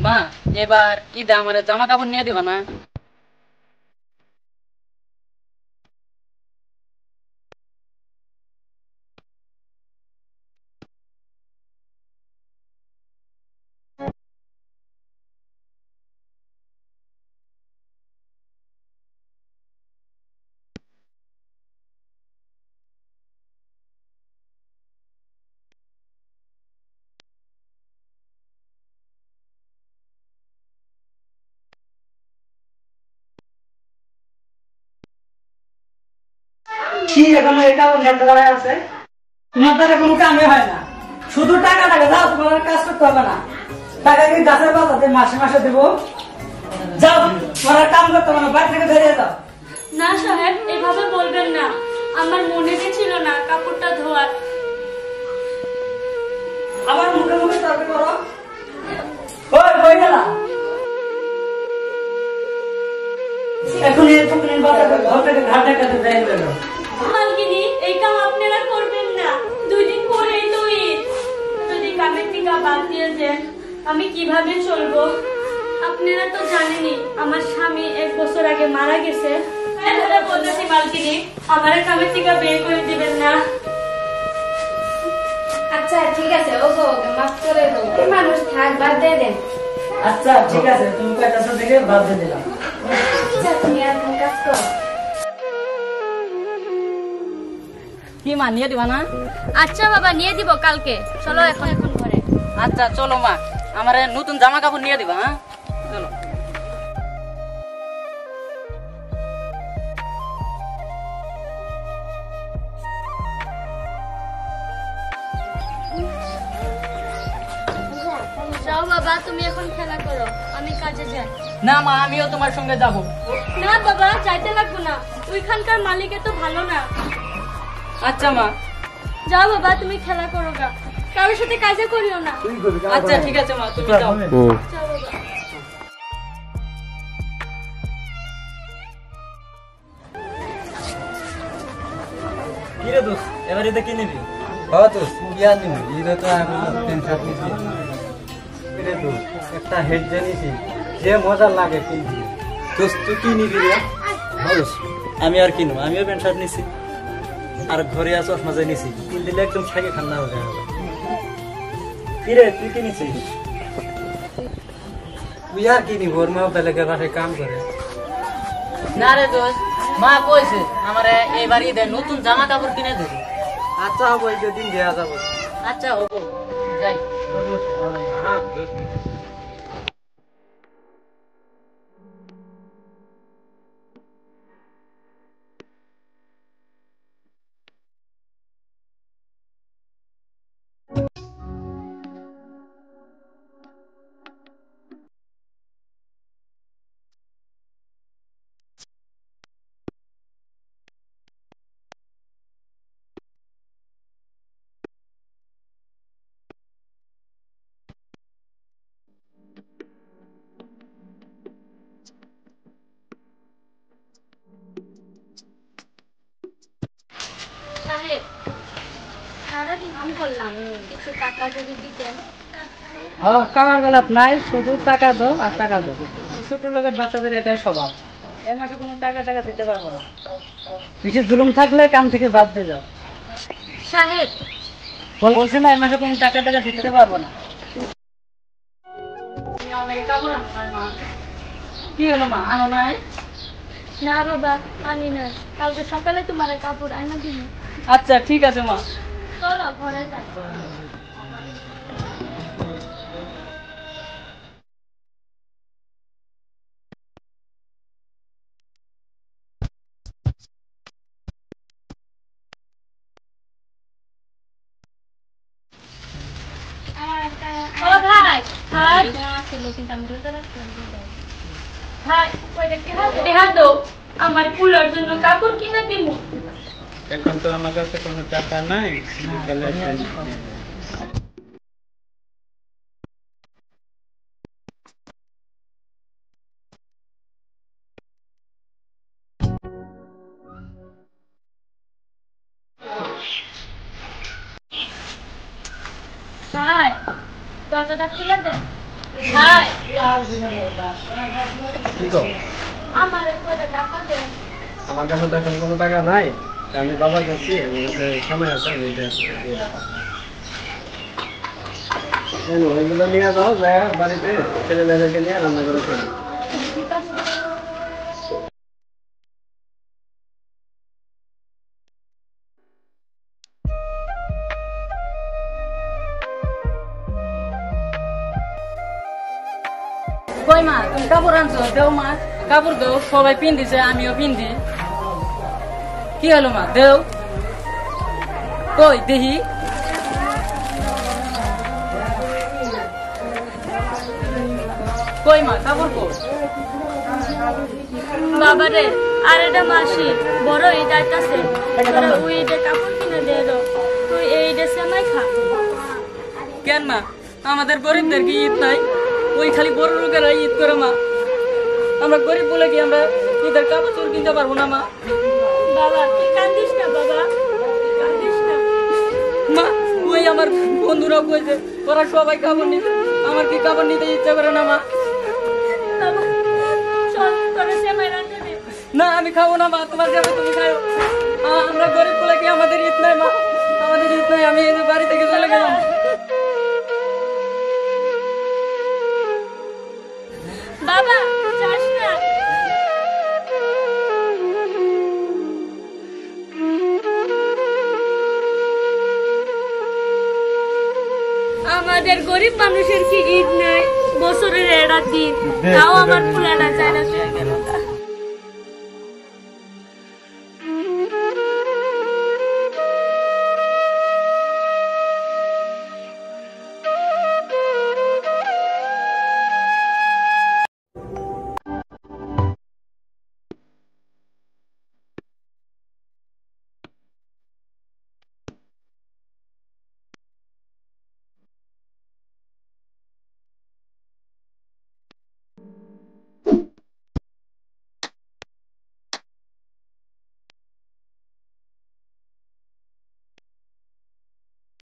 মা, এবার ঈদে আমার জামা কাপড় নিয়ে দিবা না? কি এখন এটা নেতারা আছে, তোমার দ্বারা কোনো কামে হয় না, শুধু টাকা টাকা যাও, তোমার কাজ করতে হবে না। টাকা কি গাছের পাতাতে মাসে মাসে দেবো, যাও তোমার কাম করতে হবে না, বাড়ি থেকে বেরিয়ে যাও। না সাহেব, এভাবে বলবেন না, আমার মনে ছিল না কাপড়টা ধোয়ার। আমার মুখে মুখে তর্ক করো, ওই বই গেলা এখন এই বাজারে ঘর থেকে ঘাট দেখাতে দেয় গেল। মালকিনি, এই কাম আপনারা করবেন না, 2 দিন পরেই তো ঈদ। যদি কামের টিকা বাদ দিয়ে দেন আমি কিভাবে চলবো? আপনারা তো জানেনই আমার স্বামী 1 বছর আগে মারা গেছে। তাই ধরে বলতেছি মালকিনি, আমার কামের টিকা বের করে দিবেন না। আচ্ছা ঠিক আছে, ওগো মাফ করে দাও, মানুষ থাক, বাদ দিয়ে দেন। আচ্ছা ঠিক আছে, তুমি কয়টা থেকে বাদ দিয়ে দিলাম। আচ্ছা তুমি আর কোন কাজ করো। কি মা, নিয়ে দিবা না? আচ্ছা বাবা, নিয়ে দিব কালকে। চলো এখন ঘরে। আচ্ছা চলো মা, আমার নতুন জামা কাপড় নিয়ে দিবা। হ্যাঁ চলো। যাও বাবা, তুমি এখন খেলা করো, আমি কাজে যাই। না মা, আমিও তোমার সঙ্গে যাব। না বাবা, যাইতে লাগবো না, ওইখানকার মালিকে তো ভালো না। আচ্ছা মা। যাও বাবা, তুমি খেলা করো গা, কারোর সাথে কাজে করিও না। আচ্ছা ঠিক আছে মা, তুমি যাও। যাও বাবা। কি রে দোস্ত, এবার এটা কি নিবি? একটা হেড জানিছি যে মজা লাগে কিনছি। দোস্ত তুই কি নিবি রে? আমি আর কিনবো, আমিও প্যান্ট শার্ট নিছি আর ঘরে আর চশমা যাই নিছি, কিন দিলে একদম ছাগে ঠান্ডা হয়ে যাবে। কি রে তুই কি নিছিস? তুই আর কিনি, ওর মাও তাহলে বাসায় কাম করে। না রে দোস্ত, মা কইছে আমার এইবার ঈদে নতুন জামা কাপড় কিনে দেবে। আচ্ছা হবো, এই দিন দেওয়া যাবো। আচ্ছা হবো, যাই। সাহেব, সারাদিন কি করলাম, কিছু টাকা যদি দিতেন। কামার গলাপ নাই, শুধু টাকা দাও আর টাকা দাও। ছোট লোকের বাচ্চাদের এটাই স্বভাব, এর মাঝে কোনো টাকা টাকা দিতে পারবো না। বেশি জুলুম থাকলে কাম থেকে বাদ দিয়ে যাও। সাহেব, বলছি না, এর মাঝে কোনো টাকা টাকা দিতে পারবো না। কি হলো মা, আনো নাই? না বাবা, আনি না, কালকে সকালে তোমার কাপড় আইনা দিন। আচ্ছা ঠিক আছে মা। চলো ঘরে যাই। ও ভাই, ভাই ভাই, দেখা দাও, আমার পুলার জন্য কাপড় কিনে দিব। এখন তো আমার কাছে কোনো টাকা নাই। ভাই, দরজাটা খুলে দেন। হাই কি কও? আমার কয়টা টাকা দেন। আমার কাছে তো এখন কোনো টাকা নাই, তা আমি বাবার কাছে সময় আছে আমি ওইগুলো নিয়ে যাও, যায় বাড়িতে ছেলে মেয়েদেরকে নিয়ে রান্না করে খেলি। কই মা তুমি কাপড় আনছো দেও মা, কাপড় দেও, সবাই পিন্ধিছে আমিও পিন্ধি। কি হলো মা দেও, কই দেখি। কই মা কাপড় কই? বাবারে আর এটা মাসি বড় ঈদ আইতাছে, তোরা ওই ঈদে কাপড় কিনে দে দাও, তুই এই ঈদে সেমাই খা। কেন মা আমাদের গরিবদের কি ঈদ নাই? ওই খালি বড় লোকেরা ঈদ করে মা, আমরা গরিব বলে কি আমরা ঈদের কাপড় চোর কিনতে পারবো না মা? বাবা তুই কান্দিস না, বাবা কান্দিস না। মা ওই আমার বন্ধুরাও কইছে ওরা সবাই কাপড় নিতে, আমার কি কাপড় নিতে ইচ্ছা করে না মা? বাবা চল তোরা সেমাই রান্না দে। না আমি খাবো না মা, তোমার যাবে তুমি খাও। আমরা গরিব বলে কি আমাদের ঈদ নাই মা? আমাদের ঈদ নাই, আমি এই যে বাড়ি থেকে চলে গেলাম। বাবা যাস না। আমাদের গরিব মানুষের কি ঈদ নাই? বছরের একটা দিন, তাও আমার পুরাটা চাইনা চলে গেল।